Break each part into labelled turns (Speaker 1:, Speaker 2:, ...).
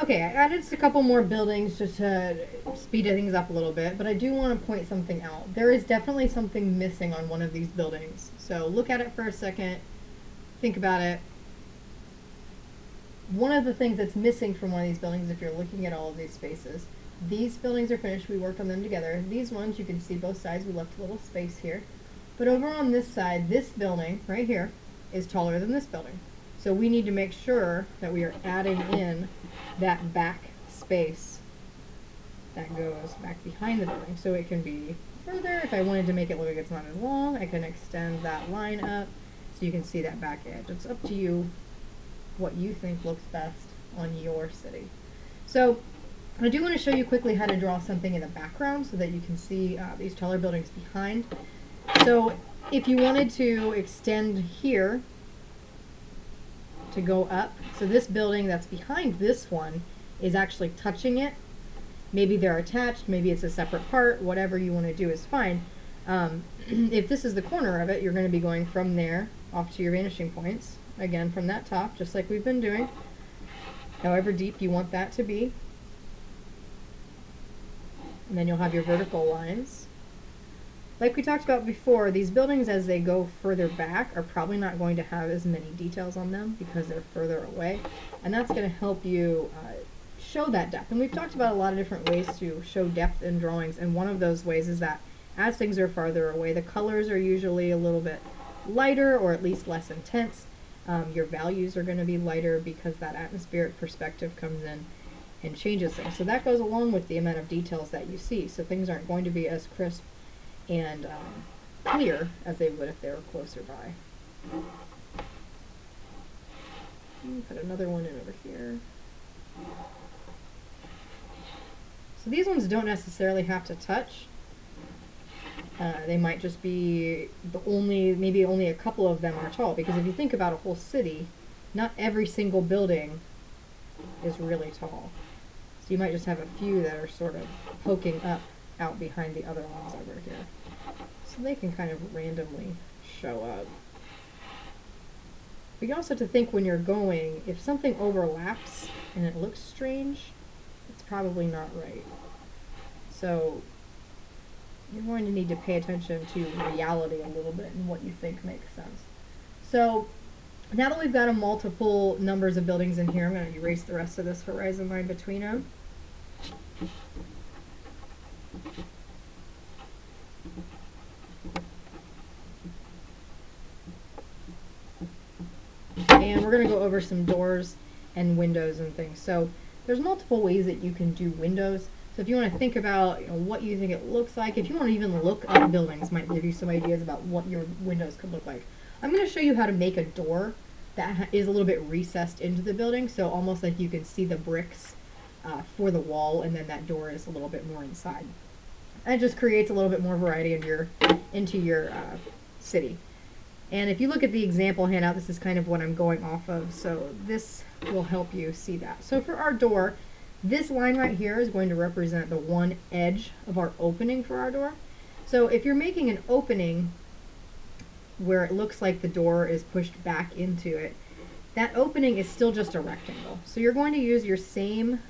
Speaker 1: Okay, I added just a couple more buildings just to speed things up a little bit, but I do want to point something out. There is definitely something missing on one of these buildings. So look at it for a second, think about it. One of the things that's missing from one of these buildings, if you're looking at all of these spaces, these buildings are finished, we worked on them together. These ones, you can see both sides, we left a little space here. But over on this side, this building right here is taller than this building. So we need to make sure that we are adding in that back space that goes back behind the building. So it can be further. If I wanted to make it look like it's not as long, I can extend that line up so you can see that back edge. It's up to you what you think looks best on your city. So I do want to show you quickly how to draw something in the background so that you can see these taller buildings behind. So if you wanted to extend here to go up, so this building that's behind this one is actually touching it. Maybe they're attached, maybe it's a separate part, whatever you want to do is fine. If this is the corner of it, you're going to be going from there off to your vanishing points. Again, from that top, just like we've been doing, however deep you want that to be. And then you'll have your vertical lines. Like we talked about before, these buildings as they go further back are probably not going to have as many details on them because they're further away. And that's going to help you show that depth. And we've talked about a lot of different ways to show depth in drawings, and one of those ways is that as things are farther away, the colors are usually a little bit lighter or at least less intense. Your values are going to be lighter because that atmospheric perspective comes in and changes things. So that goes along with the amount of details that you see. So things aren't going to be as crisp and clear as they would if they were closer by. Put another one in over here. So these ones don't necessarily have to touch. They might just be maybe only a couple of them are tall, because if you think about a whole city, not every single building is really tall. So you might just have a few that are sort of poking up out behind the other ones over here. So they can kind of randomly show up. But you also have to think when you're going, if something overlaps and it looks strange, it's probably not right. So you're going to need to pay attention to reality a little bit and what you think makes sense. So now that we've got a multiple numbers of buildings in here, I'm going to erase the rest of this horizon line between them. And we're going to go over some doors and windows and things. So there's multiple ways that you can do windows. So if you want to think about what you think it looks like, if you want to even look up buildings, might give you some ideas about what your windows could look like. I'm going to show you how to make a door that is a little bit recessed into the building, so almost like you can see the bricks for the wall, and then that door is a little bit more inside. And it just creates a little bit more variety into your city. And if you look at the example handout, this is kind of what I'm going off of, so this will help you see that. So for our door, this line right here is going to represent the one edge of our opening for our door. So if you're making an opening where it looks like the door is pushed back into it, that opening is still just a rectangle. So you're going to use your same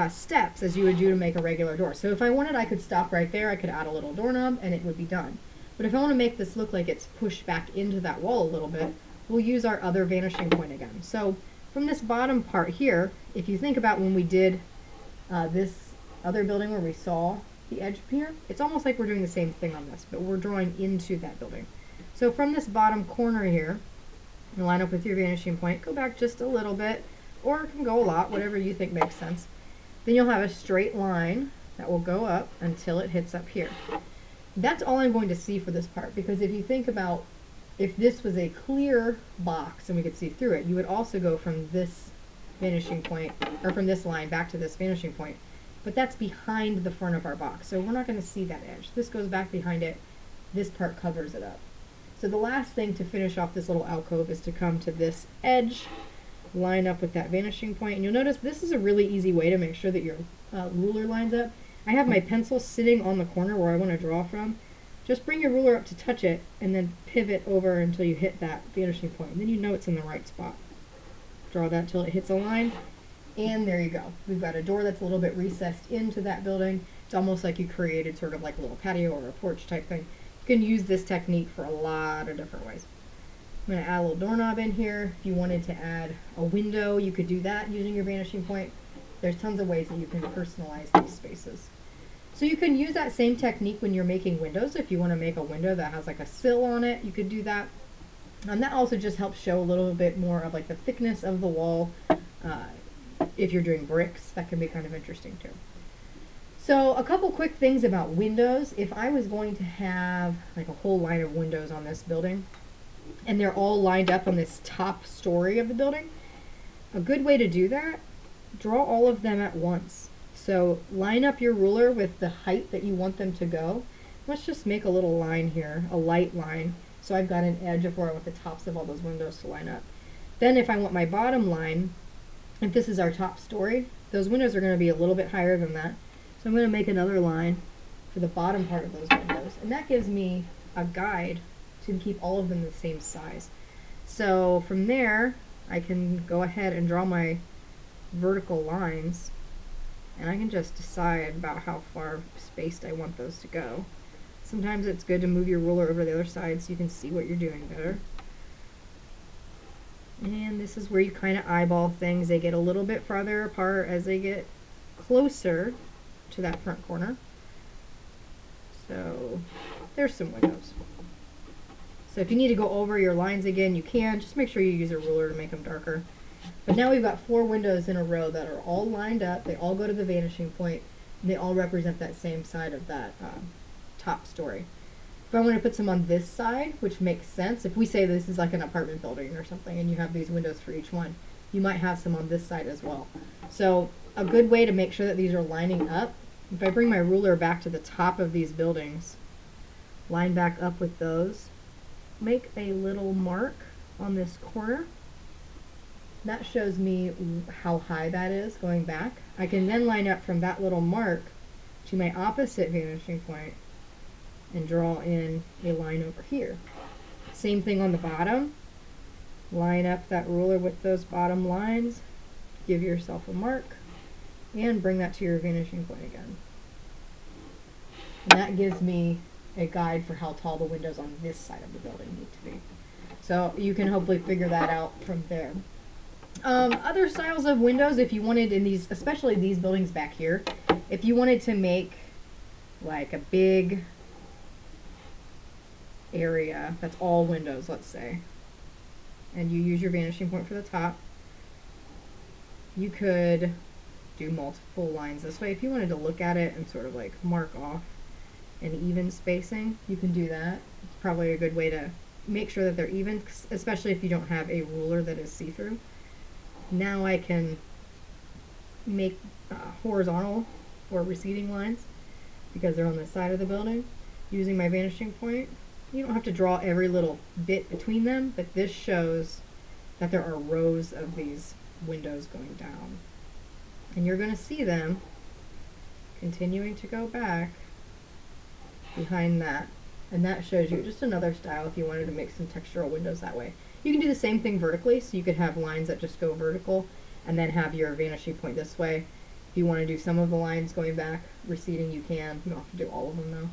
Speaker 1: steps as you would do to make a regular door. So if I wanted, I could stop right there, I could add a little doorknob, and it would be done. But if I want to make this look like it's pushed back into that wall a little bit, we'll use our other vanishing point again. So from this bottom part here, if you think about when we did this other building where we saw the edge here, it's almost like we're doing the same thing on this, but we're drawing into that building. So from this bottom corner here, you line up with your vanishing point, go back just a little bit, or it can go a lot, whatever you think makes sense. Then you'll have a straight line that will go up until it hits up here. That's all I'm going to see for this part, because if you think about if this was a clear box and we could see through it, you would also go from this vanishing point, or from this line back to this vanishing point. But that's behind the front of our box, so we're not going to see that edge. This goes back behind it, this part covers it up. So the last thing to finish off this little alcove is to come to this edge, line up with that vanishing point, and you'll notice this is a really easy way to make sure that your ruler lines up. I have my pencil sitting on the corner where I want to draw from. Just bring your ruler up to touch it, and then pivot over until you hit that vanishing point, and then you know it's in the right spot. Draw that till it hits a line, And there you go. We've got a door that's a little bit recessed into that building. It's almost like you created sort of like a little patio or a porch type thing. You can use this technique for a lot of different ways. I'm going to add a little doorknob in here. If you wanted to add a window, you could do that using your vanishing point. There's tons of ways that you can personalize these spaces. So you can use that same technique when you're making windows. If you want to make a window that has like a sill on it, you could do that. And that also just helps show a little bit more of like the thickness of the wall. If you're doing bricks, that can be kind of interesting too. So a couple quick things about windows. If I was going to have like a whole line of windows on this building, and they're all lined up on this top story of the building, a good way to do that, draw all of them at once. So line up your ruler with the height that you want them to go. Let's just make a little line here, a light line, so I've got an edge of where I want the tops of all those windows to line up. Then if I want my bottom line, if this is our top story, those windows are going to be a little bit higher than that. So I'm going to make another line for the bottom part of those windows. And that gives me a guide to keep all of them the same size. So from there, I can go ahead and draw my vertical lines, and I can just decide about how far spaced I want those to go. Sometimes it's good to move your ruler over to the other side so you can see what you're doing better. And this is where you kind of eyeball things. They get a little bit farther apart as they get closer to that front corner. So there's some windows. So if you need to go over your lines again, you can. Just make sure you use a ruler to make them darker. But now we've got 4 windows in a row that are all lined up. They all go to the vanishing point, and they all represent that same side of that top story. If I want to put some on this side, which makes sense, if we say this is like an apartment building or something and you have these windows for each one, you might have some on this side as well. So a good way to make sure that these are lining up, if I bring my ruler back to the top of these buildings, line back up with those, make a little mark on this corner. That shows me how high that is going back. I can then line up from that little mark to my opposite vanishing point and draw in a line over here. Same thing on the bottom. Line up that ruler with those bottom lines, give yourself a mark, and bring that to your vanishing point again. And that gives me a guide for how tall the windows on this side of the building need to be. So you can hopefully figure that out from there. Other styles of windows, if you wanted in these, especially these buildings back here, if you wanted to make like a big area that's all windows, let's say, and you use your vanishing point for the top, you could do multiple lines this way. If you wanted to look at it and sort of like mark off an even spacing, you can do that. It's probably a good way to make sure that they're even, especially if you don't have a ruler that is see-through. Now I can make horizontal or receding lines because they're on the side of the building using my vanishing point. You don't have to draw every little bit between them, but this shows that there are rows of these windows going down. And you're going to see them continuing to go back behind that. And that shows you just another style if you wanted to make some textural windows that way. You can do the same thing vertically, so you could have lines that just go vertical and then have your vanishing point this way. If you want to do some of the lines going back, receding, you can. You don't have to do all of them though.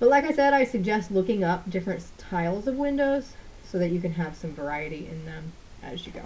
Speaker 1: But like I said, I suggest looking up different styles of windows so that you can have some variety in them as you go.